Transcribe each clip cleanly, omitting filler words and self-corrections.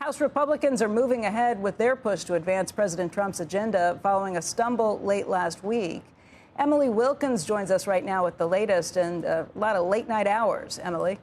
House Republicans are moving ahead with their push to advance President Trump's agenda following a stumble late last week. Emily Wilkins joins us right now with the latest and a lot of late night hours. Emily.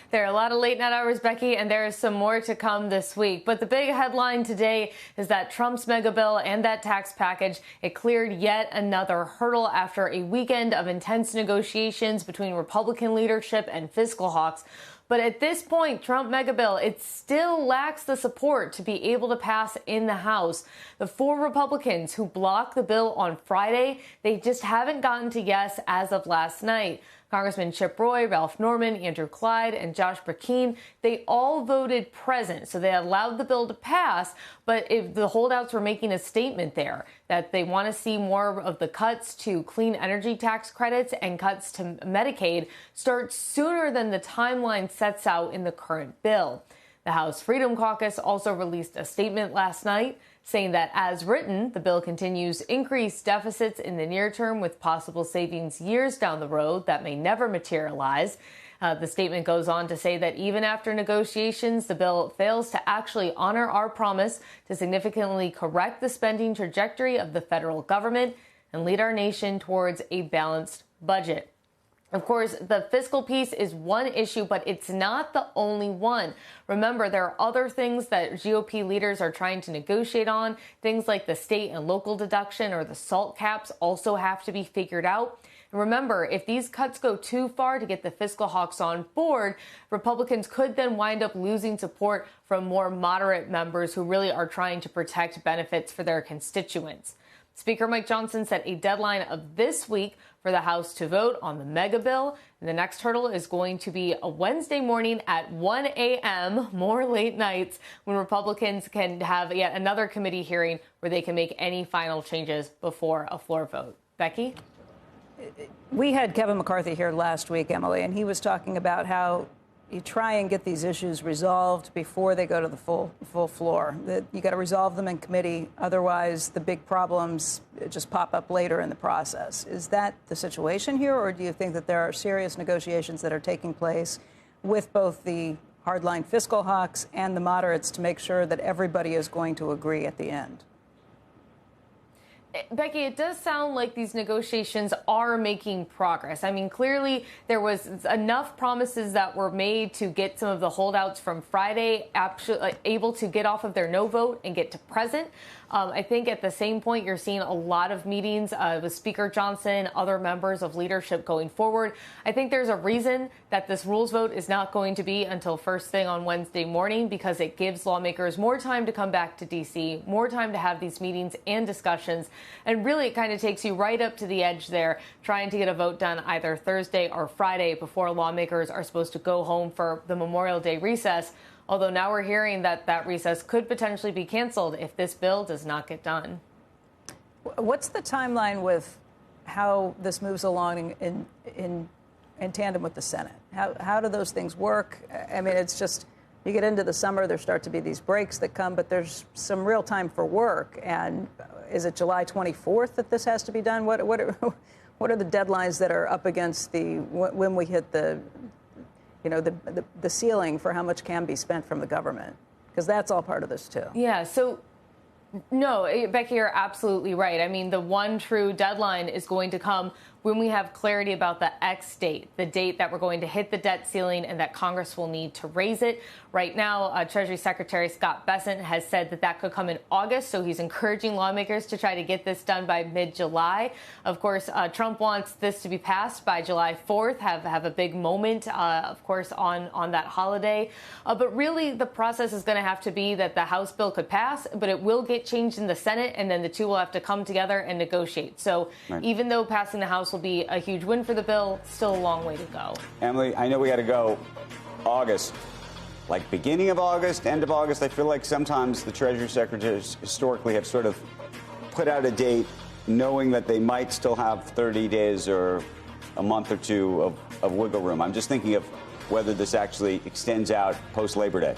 There are a lot of late night hours, Becky, and there is some more to come this week. But the big headline today is that Trump's mega bill and that tax package, it cleared yet another hurdle after a weekend of intense negotiations between Republican leadership and fiscal hawks. But at this point, Trump mega bill, it still lacks the support to be able to pass in the House. The 4 Republicans who blocked the bill on Friday, they just haven't gotten to yes as of last night. Congressman Chip Roy, Ralph Norman, Andrew Clyde, and Josh Brecheen, they all voted present, so they allowed the bill to pass. But if the holdouts were making a statement there that they want to see more of the cuts to clean energy tax credits and cuts to Medicaid start sooner than the timeline sets out in the current bill. The House Freedom Caucus also released a statement last night saying that as written, the bill continues increased deficits in the near term with possible savings years down the road that may never materialize. The statement goes on to say that even after negotiations, the bill fails to actually honor our promise to significantly correct the spending trajectory of the federal government and lead our nation towards a balanced budget. Of course, the fiscal piece is one issue, but it's not the only one. Remember, there are other things that GOP leaders are trying to negotiate on. Things like the state and local deduction or the SALT caps also have to be figured out. And remember, if these cuts go too far to get the fiscal hawks on board, Republicans could then wind up losing support from more moderate members who really are trying to protect benefits for their constituents. Speaker Mike Johnson set a deadline of this week for the House to vote on the mega bill. And the next hurdle is going to be a Wednesday morning at 1 a.m., more late nights, when Republicans can have yet another committee hearing where they can make any final changes before a floor vote. Becky? We had Kevin McCarthy here last week, Emily, and he was talking about how you try and get these issues resolved before they go to the full floor. That you got to resolve them in committee. Otherwise, the big problems just pop up later in the process. Is that the situation here, or do you think that there are serious negotiations that are taking place with both the hardline fiscal hawks and the moderates to make sure that everybody is going to agree at the end? Becky, it does sound like these negotiations are making progress. I mean, clearly there was enough promises that were made to get some of the holdouts from Friday able to get off of their no vote and get to present. I think at the same point, you're seeing a lot of meetings with Speaker Johnson, other members of leadership going forward. I think there's a reason that this rules vote is not going to be until first thing on Wednesday morning, because it gives lawmakers more time to come back to D.C., more time to have these meetings and discussions. And really, it kind of takes you right up to the edge there, trying to get a vote done either Thursday or Friday before lawmakers are supposed to go home for the Memorial Day recess. Although now we're hearing that that recess could potentially be canceled if this bill does not get done. What's the timeline with how this moves along in tandem with the Senate? How do those things work? I mean, it's just, you get into the summer, there start to be these breaks that come, but there's some real time for work. And is it July 24th that this has to be done? What are the deadlines that are up against when we hit the ceiling for how much can be spent from the government? Because that's all part of this, too. Yeah, so no, Becky, you're absolutely right. I mean, the one true deadline is going to come when we have clarity about the X date, the date that we're going to hit the debt ceiling and that Congress will need to raise it. Right now, Treasury Secretary Scott Bessent has said that that could come in August, so he's encouraging lawmakers to try to get this done by mid-July. Of course, Trump wants this to be passed by July 4th, have a big moment, of course, on that holiday. But really, the process is going to have to be that the House bill could pass, but it will get changed in the Senate, and then the two will have to come together and negotiate. So even though passing the House will be a huge win for the bill, still a long way to go. Emily, I know we got to go August, like beginning of August, end of August. I feel like sometimes the Treasury Secretaries historically have sort of put out a date knowing that they might still have 30 days or a month or two of wiggle room. I'm just thinking of whether this actually extends out post-Labor Day.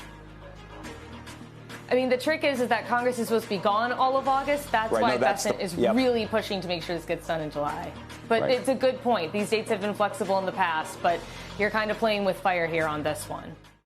I mean, the trick is that Congress is supposed to be gone all of August. That's why Bessent is really pushing to make sure this gets done in July. But it's a good point. These dates have been flexible in the past, but you're kind of playing with fire here on this one.